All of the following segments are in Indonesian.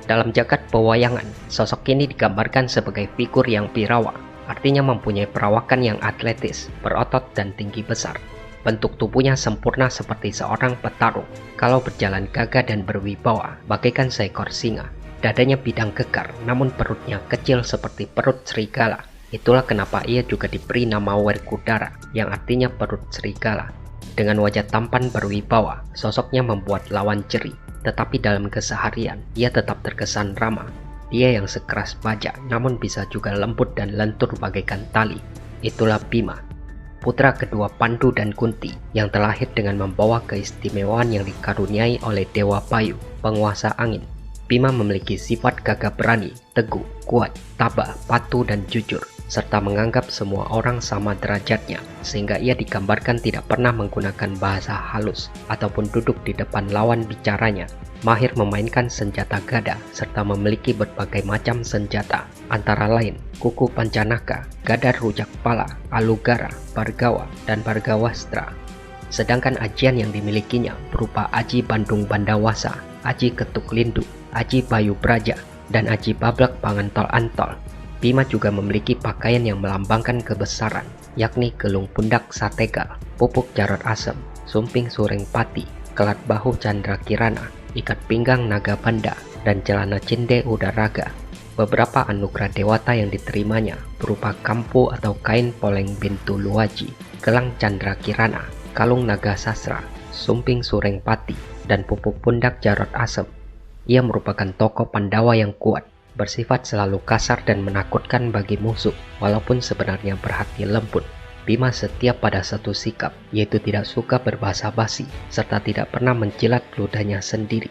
Dalam jagat pewayangan, sosok ini digambarkan sebagai figur yang pirawa, artinya mempunyai perawakan yang atletis, berotot dan tinggi besar. Bentuk tubuhnya sempurna seperti seorang petarung. Kalau berjalan gagah dan berwibawa, bagaikan seekor singa. Dadanya bidang kekar, namun perutnya kecil seperti perut serigala. Itulah kenapa ia juga diberi nama Werkudara, yang artinya perut serigala. Dengan wajah tampan berwibawa, sosoknya membuat lawan jeri. Tetapi dalam keseharian, ia tetap terkesan ramah. Dia yang sekeras baja, namun bisa juga lembut dan lentur bagaikan tali. Itulah Bima, putra kedua Pandu dan Kunti, yang terlahir dengan membawa keistimewaan yang dikaruniai oleh Dewa Bayu, penguasa angin. Bima memiliki sifat gagah berani, teguh, kuat, tabah, patuh dan jujur, serta menganggap semua orang sama derajatnya, sehingga ia digambarkan tidak pernah menggunakan bahasa halus ataupun duduk di depan lawan bicaranya. Mahir memainkan senjata gada serta memiliki berbagai macam senjata, antara lain kuku pancanaka, gada rujak pala, alugara, bargawa, dan bargawastra. Sedangkan ajian yang dimilikinya berupa Aji Bandung Bandawasa, Aji Ketuk Lindu, Aji Bayu Braja, dan Aji Bablak Pangantol Antol. Bima juga memiliki pakaian yang melambangkan kebesaran, yakni gelung pundak Sategal, pupuk Jarot Asem, sumping Sureng Pati, kelat bahu Chandra Kirana, ikat pinggang Naga Banda, dan celana Cinde Udaraga. Beberapa anugerah dewata yang diterimanya berupa kampu atau kain poleng bintu luaji, gelang Chandra Kirana, kalung Naga Sasra, sumping Sureng Pati, dan pupuk pundak Jarot Asem. Ia merupakan tokoh Pandawa yang kuat, bersifat selalu kasar dan menakutkan bagi musuh, walaupun sebenarnya berhati lembut. Bima setia pada satu sikap, yaitu tidak suka berbahasa basi, serta tidak pernah menjilat ludahnya sendiri.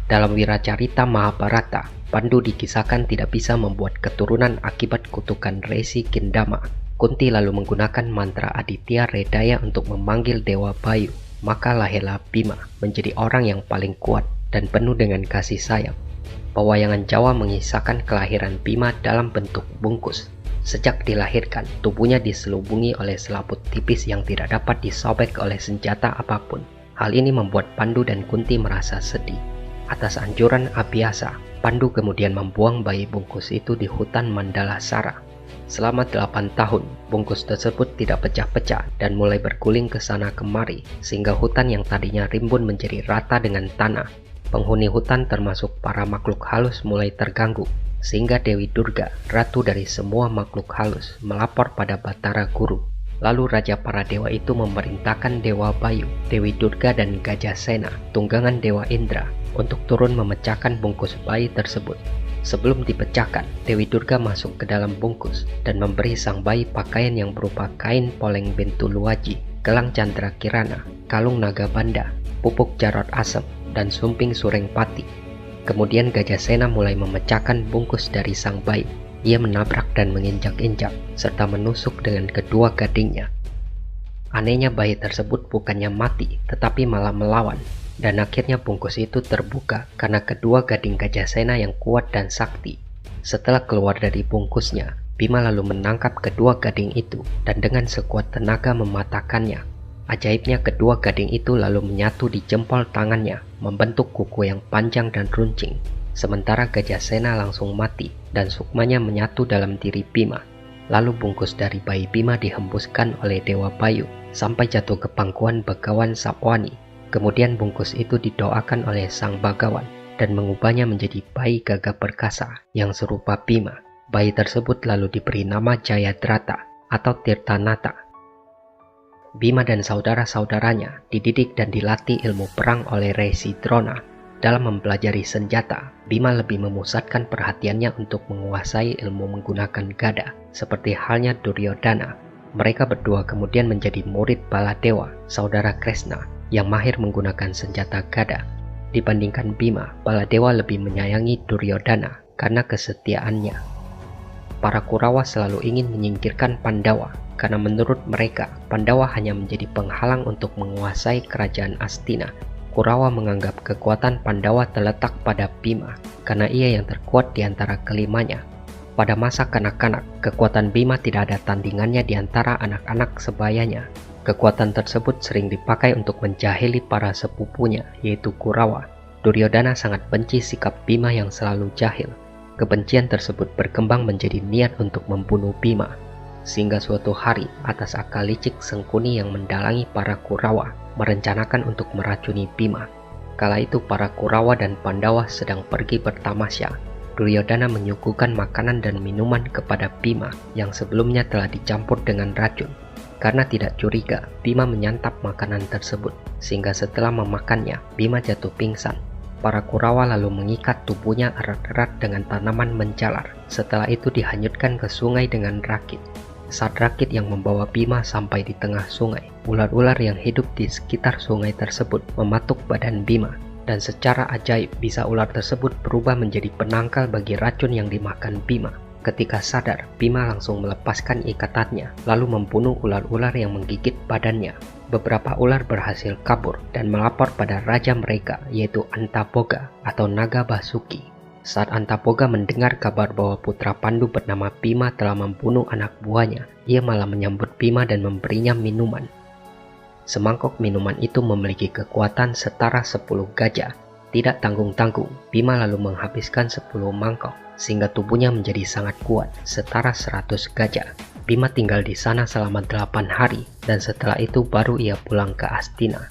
Dalam Wiracarita Mahabharata, Pandu dikisahkan tidak bisa membuat keturunan akibat kutukan Resi Kindama. Kunti lalu menggunakan mantra Aditya Redaya untuk memanggil Dewa Bayu, maka lahirlah Bima menjadi orang yang paling kuat dan penuh dengan kasih sayang. Pewayangan Jawa mengisahkan kelahiran Bima dalam bentuk bungkus. Sejak dilahirkan, tubuhnya diselubungi oleh selaput tipis yang tidak dapat disobek oleh senjata apapun. Hal ini membuat Pandu dan Kunti merasa sedih. Atas anjuran Abhyasa, Pandu kemudian membuang bayi bungkus itu di hutan Mandala Sara. Selama 8 tahun, bungkus tersebut tidak pecah-pecah dan mulai berguling ke sana kemari, sehingga hutan yang tadinya rimbun menjadi rata dengan tanah. Penghuni hutan termasuk para makhluk halus mulai terganggu, sehingga Dewi Durga, ratu dari semua makhluk halus, melapor pada Batara Guru. Lalu raja para dewa itu memerintahkan Dewa Bayu, Dewi Durga dan Gajah Sena, tunggangan Dewa Indra, untuk turun memecahkan bungkus bayi tersebut. Sebelum dipecahkan, Dewi Durga masuk ke dalam bungkus dan memberi sang bayi pakaian yang berupa kain poleng bintu luaji, gelang Chandra Kirana, kalung Naga Banda, pupuk Jarot Asem, dan sumping Sureng Pati. Kemudian Gajah Sena mulai memecahkan bungkus dari sang bayi. Ia menabrak dan menginjak-injak, serta menusuk dengan kedua gadingnya. Anehnya bayi tersebut bukannya mati, tetapi malah melawan, dan akhirnya bungkus itu terbuka karena kedua gading Gajah Sena yang kuat dan sakti. Setelah keluar dari bungkusnya, Bima lalu menangkap kedua gading itu, dan dengan sekuat tenaga mematahkannya. Ajaibnya kedua gading itu lalu menyatu di jempol tangannya, membentuk kuku yang panjang dan runcing. Sementara Gajah Sena langsung mati, dan sukmanya menyatu dalam diri Bima. Lalu bungkus dari bayi Bima dihembuskan oleh Dewa Bayu, sampai jatuh ke pangkuan Begawan Sapwani. Kemudian bungkus itu didoakan oleh Sang Bagawan, dan mengubahnya menjadi bayi gagah perkasa yang serupa Bima. Bayi tersebut lalu diberi nama Jayadrata atau Tirtanata. Bima dan saudara-saudaranya dididik dan dilatih ilmu perang oleh Resi Drona. Dalam mempelajari senjata, Bima lebih memusatkan perhatiannya untuk menguasai ilmu menggunakan gada, seperti halnya Duryodhana. Mereka berdua kemudian menjadi murid Baladewa, saudara Kresna, yang mahir menggunakan senjata gada. Dibandingkan Bima, Baladewa lebih menyayangi Duryodhana karena kesetiaannya. Para Kurawa selalu ingin menyingkirkan Pandawa, karena menurut mereka, Pandawa hanya menjadi penghalang untuk menguasai kerajaan Astina. Kurawa menganggap kekuatan Pandawa terletak pada Bima, karena ia yang terkuat di antara kelimanya. Pada masa kanak-kanak, kekuatan Bima tidak ada tandingannya di antara anak-anak sebayanya. Kekuatan tersebut sering dipakai untuk menjahili para sepupunya, yaitu Kurawa. Duryodhana sangat benci sikap Bima yang selalu jahil. Kebencian tersebut berkembang menjadi niat untuk membunuh Bima. Sehingga suatu hari, atas akal licik Sengkuni yang mendalangi para Kurawa, merencanakan untuk meracuni Bima. Kala itu para Kurawa dan Pandawa sedang pergi bertamasya. Duryodhana menyuguhkan makanan dan minuman kepada Bima yang sebelumnya telah dicampur dengan racun. Karena tidak curiga, Bima menyantap makanan tersebut, sehingga setelah memakannya, Bima jatuh pingsan. Para Kurawa lalu mengikat tubuhnya erat-erat dengan tanaman menjalar. Setelah itu dihanyutkan ke sungai dengan rakit. Saat rakit yang membawa Bima sampai di tengah sungai, ular-ular yang hidup di sekitar sungai tersebut mematuk badan Bima. Dan secara ajaib bisa ular tersebut berubah menjadi penangkal bagi racun yang dimakan Bima. Ketika sadar, Bima langsung melepaskan ikatannya, lalu membunuh ular-ular yang menggigit badannya. Beberapa ular berhasil kabur dan melapor pada raja mereka, yaitu Antaboga atau Naga Basuki. Saat Antaboga mendengar kabar bahwa putra Pandu bernama Bima telah membunuh anak buahnya, ia malah menyambut Bima dan memberinya minuman. Semangkok minuman itu memiliki kekuatan setara 10 gajah. Tidak tanggung-tanggung, Bima lalu menghabiskan 10 mangkok, sehingga tubuhnya menjadi sangat kuat, setara 100 gajah. Bima tinggal di sana selama 8 hari, dan setelah itu baru ia pulang ke Astina.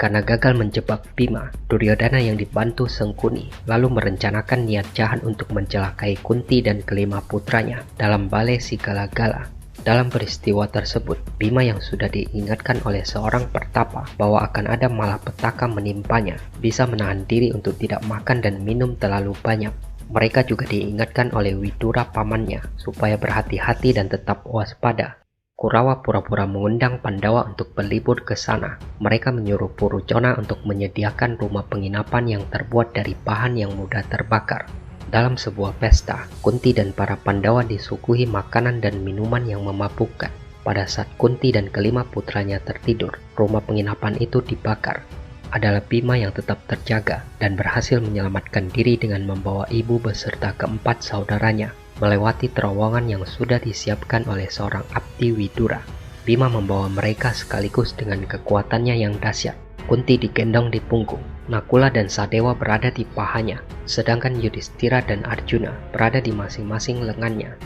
Karena gagal menjebak Bima, Duryodhana yang dibantu Sengkuni lalu merencanakan niat jahat untuk mencelakai Kunti dan kelima putranya dalam balai Sigalagala. Dalam peristiwa tersebut, Bima yang sudah diingatkan oleh seorang pertapa bahwa akan ada malapetaka menimpanya, bisa menahan diri untuk tidak makan dan minum terlalu banyak. Mereka juga diingatkan oleh Widura pamannya supaya berhati-hati dan tetap waspada. Kurawa pura-pura mengundang Pandawa untuk berlibur ke sana. Mereka menyuruh Purujona untuk menyediakan rumah penginapan yang terbuat dari bahan yang mudah terbakar. Dalam sebuah pesta, Kunti dan para Pandawa disuguhi makanan dan minuman yang memabukkan. Pada saat Kunti dan kelima putranya tertidur, rumah penginapan itu dibakar. Adalah Bima yang tetap terjaga dan berhasil menyelamatkan diri dengan membawa ibu beserta keempat saudaranya melewati terowongan yang sudah disiapkan oleh seorang abdi Widura. Bima membawa mereka sekaligus dengan kekuatannya yang dahsyat. Kunti digendong di punggung, Nakula dan Sadewa berada di pahanya, sedangkan Yudhistira dan Arjuna berada di masing-masing lengannya.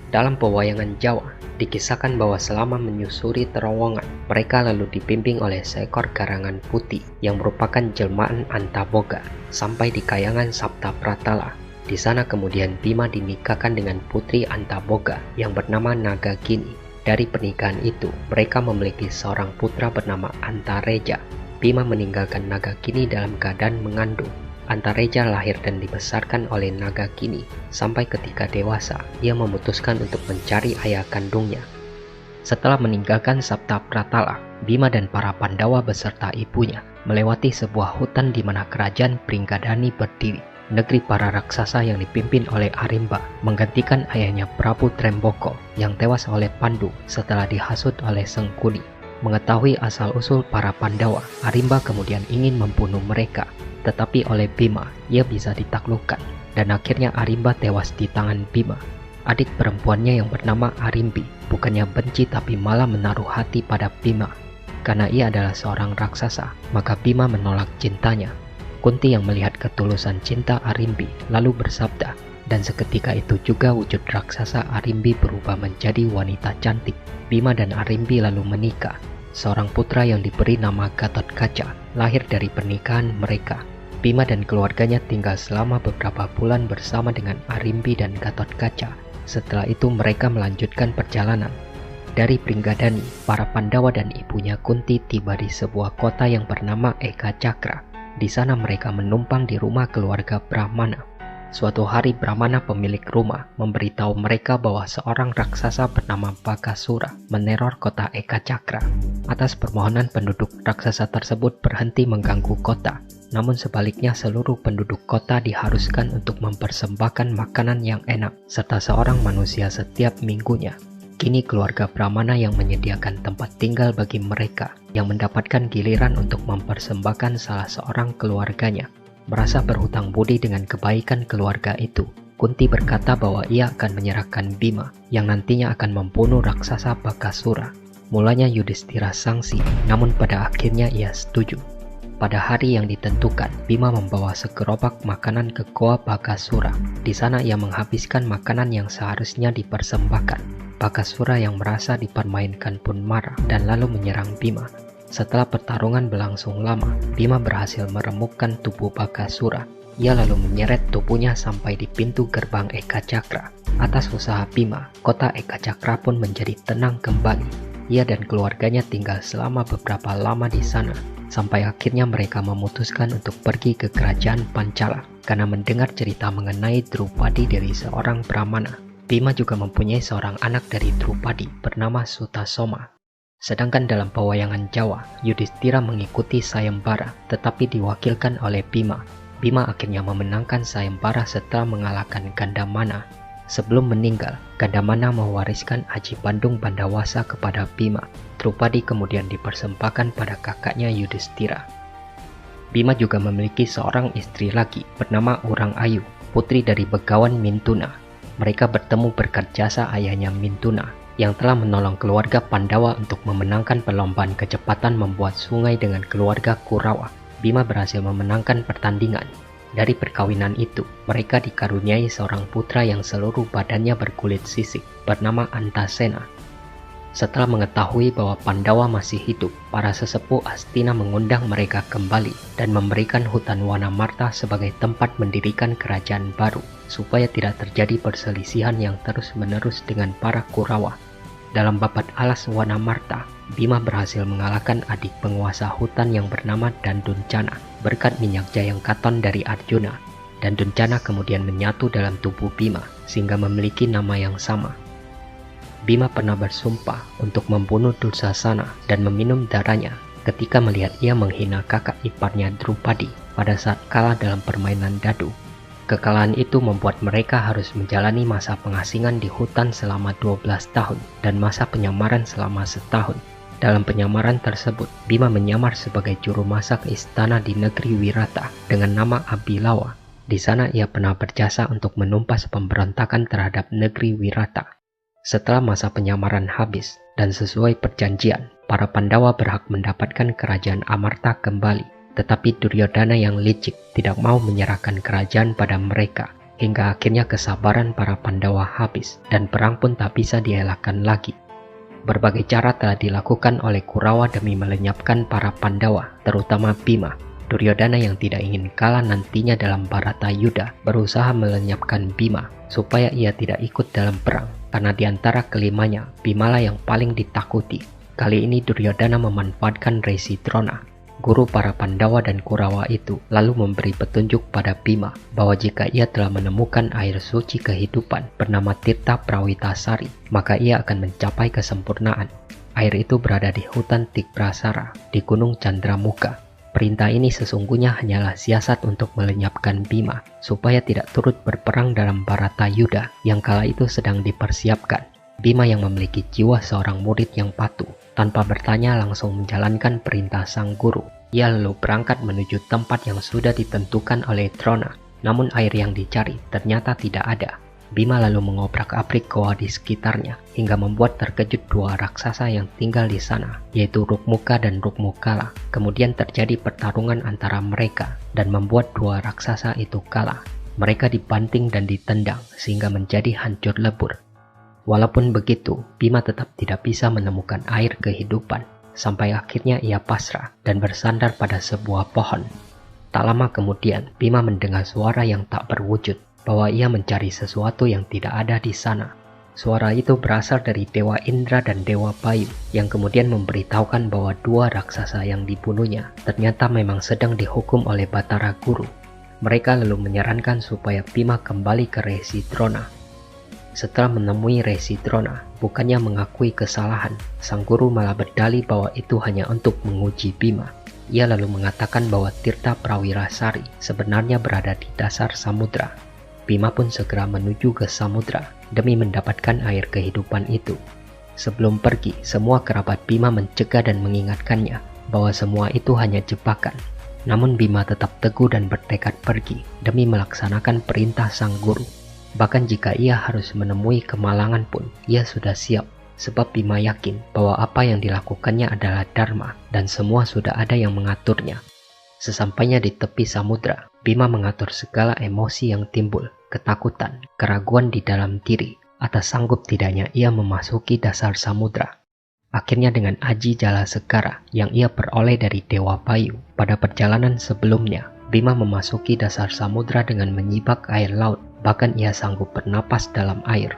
Dalam pewayangan Jawa, dikisahkan bahwa selama menyusuri terowongan, mereka lalu dibimbing oleh seekor garangan putih yang merupakan jelmaan Antaboga sampai di kayangan Sapta Pratala. Di sana kemudian Bima dinikahkan dengan putri Antaboga yang bernama Nagagini. Dari pernikahan itu, mereka memiliki seorang putra bernama Antareja. Bima meninggalkan Nagagini dalam keadaan mengandung. Antareja lahir dan dibesarkan oleh Nagagini. Sampai ketika dewasa, ia memutuskan untuk mencari ayah kandungnya. Setelah meninggalkan Sapta Pratala, Bima dan para Pandawa beserta ibunya melewati sebuah hutan di mana kerajaan Pringgadani berdiri. Negeri para raksasa yang dipimpin oleh Arimba menggantikan ayahnya Prabu Tremboko yang tewas oleh Pandu setelah dihasut oleh Sengkuni. Mengetahui asal-usul para Pandawa, Arimba kemudian ingin membunuh mereka, tetapi oleh Bima ia bisa ditaklukkan dan akhirnya Arimba tewas di tangan Bima. Adik perempuannya yang bernama Arimbi bukannya benci tapi malah menaruh hati pada Bima. Karena ia adalah seorang raksasa, maka Bima menolak cintanya. Kunti yang melihat ketulusan cinta Arimbi lalu bersabda, dan seketika itu juga wujud raksasa Arimbi berubah menjadi wanita cantik. Bima dan Arimbi lalu menikah. Seorang putra yang diberi nama Gatotkaca lahir dari pernikahan mereka. Bima dan keluarganya tinggal selama beberapa bulan bersama dengan Arimbi dan Gatotkaca. Setelah itu mereka melanjutkan perjalanan. Dari Pringgadani, para Pandawa dan ibunya Kunti tiba di sebuah kota yang bernama Eka Cakra. Di sana mereka menumpang di rumah keluarga Brahmana. Suatu hari Brahmana pemilik rumah memberitahu mereka bahwa seorang raksasa bernama Bakasura meneror kota Eka Cakra. Atas permohonan penduduk, raksasa tersebut berhenti mengganggu kota. Namun sebaliknya seluruh penduduk kota diharuskan untuk mempersembahkan makanan yang enak serta seorang manusia setiap minggunya. Kini keluarga Brahmana yang menyediakan tempat tinggal bagi mereka yang mendapatkan giliran untuk mempersembahkan salah seorang keluarganya. Merasa berhutang budi dengan kebaikan keluarga itu, Kunti berkata bahwa ia akan menyerahkan Bima yang nantinya akan membunuh raksasa Bakasura. Mulanya Yudhistira sangsi, namun pada akhirnya ia setuju. Pada hari yang ditentukan, Bima membawa segerobak makanan ke Goa Bakasura. Di sana ia menghabiskan makanan yang seharusnya dipersembahkan. Bakasura yang merasa dipermainkan pun marah dan lalu menyerang Bima. Setelah pertarungan berlangsung lama, Bima berhasil meremukkan tubuh Bakasura. Ia lalu menyeret tubuhnya sampai di pintu gerbang Eka Cakra. Atas usaha Bima, kota Eka Cakra pun menjadi tenang kembali. Ia dan keluarganya tinggal selama beberapa lama di sana, sampai akhirnya mereka memutuskan untuk pergi ke kerajaan Pancala karena mendengar cerita mengenai Drupadi dari seorang Brahmana. Bima juga mempunyai seorang anak dari Drupadi bernama Sutasoma. Sedangkan dalam pewayangan Jawa, Yudhistira mengikuti Sayembara tetapi diwakilkan oleh Bima. Bima akhirnya memenangkan Sayembara setelah mengalahkan Gandamana. Sebelum meninggal, Gandamana mewariskan Aji Bandung Bandawasa kepada Bima. Drupadi kemudian dipersembahkan pada kakaknya Yudhistira. Bima juga memiliki seorang istri lagi bernama Urang Ayu, putri dari Begawan Mintuna. Mereka bertemu berkat jasa ayahnya Mintuna yang telah menolong keluarga Pandawa untuk memenangkan perlombaan kecepatan membuat sungai dengan keluarga Kurawa. Bima berhasil memenangkan pertandingan. Dari perkawinan itu, mereka dikaruniai seorang putra yang seluruh badannya berkulit sisik, bernama Antasena. Setelah mengetahui bahwa Pandawa masih hidup, para sesepuh Astina mengundang mereka kembali dan memberikan hutan Wanamarta sebagai tempat mendirikan kerajaan baru, supaya tidak terjadi perselisihan yang terus-menerus dengan para Kurawa. Dalam babat alas Wanamarta, Bima berhasil mengalahkan adik penguasa hutan yang bernama Danduncana berkat minyak jayang katon dari Arjuna. Danduncana kemudian menyatu dalam tubuh Bima sehingga memiliki nama yang sama. Bima pernah bersumpah untuk membunuh Dursasana dan meminum darahnya ketika melihat ia menghina kakak iparnya Drupadi pada saat kalah dalam permainan dadu. Kekalahan itu membuat mereka harus menjalani masa pengasingan di hutan selama 12 tahun dan masa penyamaran selama setahun. Dalam penyamaran tersebut, Bima menyamar sebagai juru masak istana di negeri Wirata dengan nama Abilawa. Di sana ia pernah berjasa untuk menumpas pemberontakan terhadap negeri Wirata. Setelah masa penyamaran habis dan sesuai perjanjian, para Pandawa berhak mendapatkan kerajaan Amarta kembali. Tetapi Duryodhana yang licik tidak mau menyerahkan kerajaan pada mereka, hingga akhirnya kesabaran para Pandawa habis dan perang pun tak bisa dielakkan lagi. Berbagai cara telah dilakukan oleh Kurawa demi melenyapkan para Pandawa, terutama Bima. Duryodhana yang tidak ingin kalah nantinya dalam Bharatayuddha berusaha melenyapkan Bima supaya ia tidak ikut dalam perang, karena di antara kelimanya, Bimalah yang paling ditakuti. Kali ini Duryodhana memanfaatkan Resi Drona, guru para Pandawa dan Kurawa itu, lalu memberi petunjuk pada Bima bahwa jika ia telah menemukan air suci kehidupan bernama Tirta Prawitasari, maka ia akan mencapai kesempurnaan. Air itu berada di hutan Tikprasara di Gunung Candramuka. Perintah ini sesungguhnya hanyalah siasat untuk melenyapkan Bima supaya tidak turut berperang dalam Bharatayuddha yang kala itu sedang dipersiapkan. Bima yang memiliki jiwa seorang murid yang patuh, tanpa bertanya langsung menjalankan perintah sang guru. Ia lalu berangkat menuju tempat yang sudah ditentukan oleh Drona, namun air yang dicari ternyata tidak ada. Bima lalu mengobrak-abrik goa di sekitarnya, hingga membuat terkejut dua raksasa yang tinggal di sana, yaitu Rukmuka dan Rukmukala. Kemudian terjadi pertarungan antara mereka, dan membuat dua raksasa itu kalah. Mereka dibanting dan ditendang, sehingga menjadi hancur lebur. Walaupun begitu, Bima tetap tidak bisa menemukan air kehidupan, sampai akhirnya ia pasrah dan bersandar pada sebuah pohon. Tak lama kemudian, Bima mendengar suara yang tak berwujud, bahwa ia mencari sesuatu yang tidak ada di sana. Suara itu berasal dari Dewa Indra dan Dewa Bayu, yang kemudian memberitahukan bahwa dua raksasa yang dibunuhnya ternyata memang sedang dihukum oleh Batara Guru. Mereka lalu menyarankan supaya Bima kembali ke Resi Drona. Setelah menemui Resi Drona, bukannya mengakui kesalahan, sang guru malah berdalih bahwa itu hanya untuk menguji Bima. Ia lalu mengatakan bahwa Tirta Prawirasari sebenarnya berada di dasar samudra. Bima pun segera menuju ke samudra demi mendapatkan air kehidupan itu. Sebelum pergi, semua kerabat Bima mencegah dan mengingatkannya bahwa semua itu hanya jebakan. Namun Bima tetap teguh dan bertekad pergi demi melaksanakan perintah sang guru. Bahkan jika ia harus menemui kemalangan pun, ia sudah siap. Sebab Bima yakin bahwa apa yang dilakukannya adalah dharma dan semua sudah ada yang mengaturnya. Sesampainya di tepi samudra, Bima mengatur segala emosi yang timbul, ketakutan, keraguan di dalam diri, atas sanggup tidaknya ia memasuki dasar samudra. Akhirnya dengan aji jala segara yang ia peroleh dari Dewa Bayu pada perjalanan sebelumnya, Bima memasuki dasar samudra dengan menyibak air laut. Bahkan ia sanggup bernapas dalam air.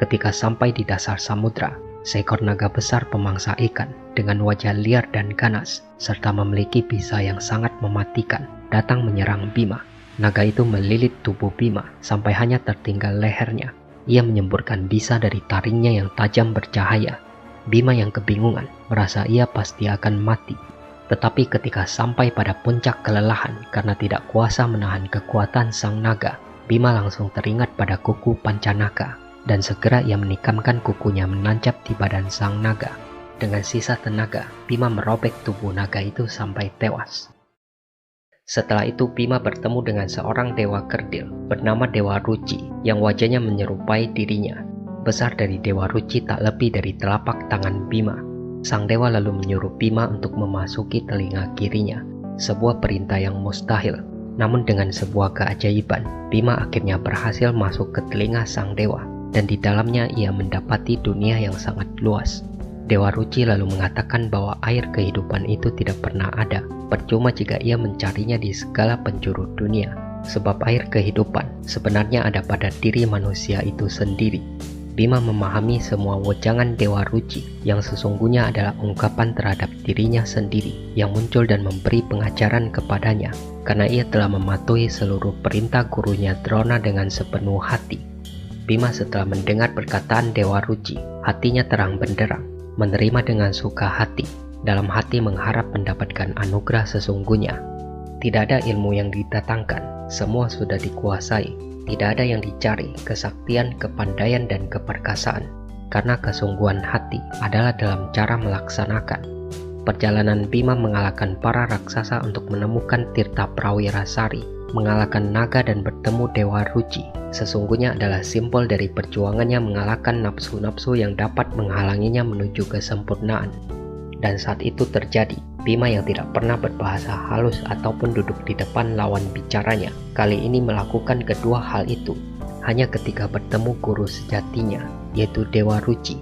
Ketika sampai di dasar samudra, seekor naga besar pemangsa ikan dengan wajah liar dan ganas serta memiliki bisa yang sangat mematikan datang menyerang Bima. Naga itu melilit tubuh Bima sampai hanya tertinggal lehernya. Ia menyemburkan bisa dari taringnya yang tajam bercahaya. Bima yang kebingungan merasa ia pasti akan mati. Tetapi ketika sampai pada puncak kelelahan karena tidak kuasa menahan kekuatan sang naga, Bima langsung teringat pada kuku Pancanaka, dan segera ia menikamkan kukunya menancap di badan sang naga. Dengan sisa tenaga, Bima merobek tubuh naga itu sampai tewas. Setelah itu Bima bertemu dengan seorang dewa kerdil bernama Dewa Ruci yang wajahnya menyerupai dirinya. Besar dari Dewa Ruci tak lebih dari telapak tangan Bima. Sang dewa lalu menyuruh Bima untuk memasuki telinga kirinya, sebuah perintah yang mustahil. Namun dengan sebuah keajaiban, Bima akhirnya berhasil masuk ke telinga sang dewa, dan di dalamnya ia mendapati dunia yang sangat luas. Dewa Ruci lalu mengatakan bahwa air kehidupan itu tidak pernah ada, percuma jika ia mencarinya di segala penjuru dunia, sebab air kehidupan sebenarnya ada pada diri manusia itu sendiri. Bima memahami semua wejangan Dewa Ruci yang sesungguhnya adalah ungkapan terhadap dirinya sendiri yang muncul dan memberi pengajaran kepadanya, karena ia telah mematuhi seluruh perintah gurunya Drona dengan sepenuh hati. Bima setelah mendengar perkataan Dewa Ruci, hatinya terang benderang, menerima dengan suka hati, dalam hati mengharap mendapatkan anugerah sesungguhnya. Tidak ada ilmu yang didatangkan, semua sudah dikuasai. Tidak ada yang dicari, kesaktian, kepandaian, dan keperkasaan, karena kesungguhan hati adalah dalam cara melaksanakan. Perjalanan Bima mengalahkan para raksasa untuk menemukan Tirta Prawirasari, mengalahkan naga dan bertemu Dewa Ruci, sesungguhnya adalah simbol dari perjuangannya mengalahkan nafsu-nafsu yang dapat menghalanginya menuju kesempurnaan. Dan saat itu terjadi, Bima yang tidak pernah berbahasa halus ataupun duduk di depan lawan bicaranya, kali ini melakukan kedua hal itu hanya ketika bertemu guru sejatinya, yaitu Dewa Ruci.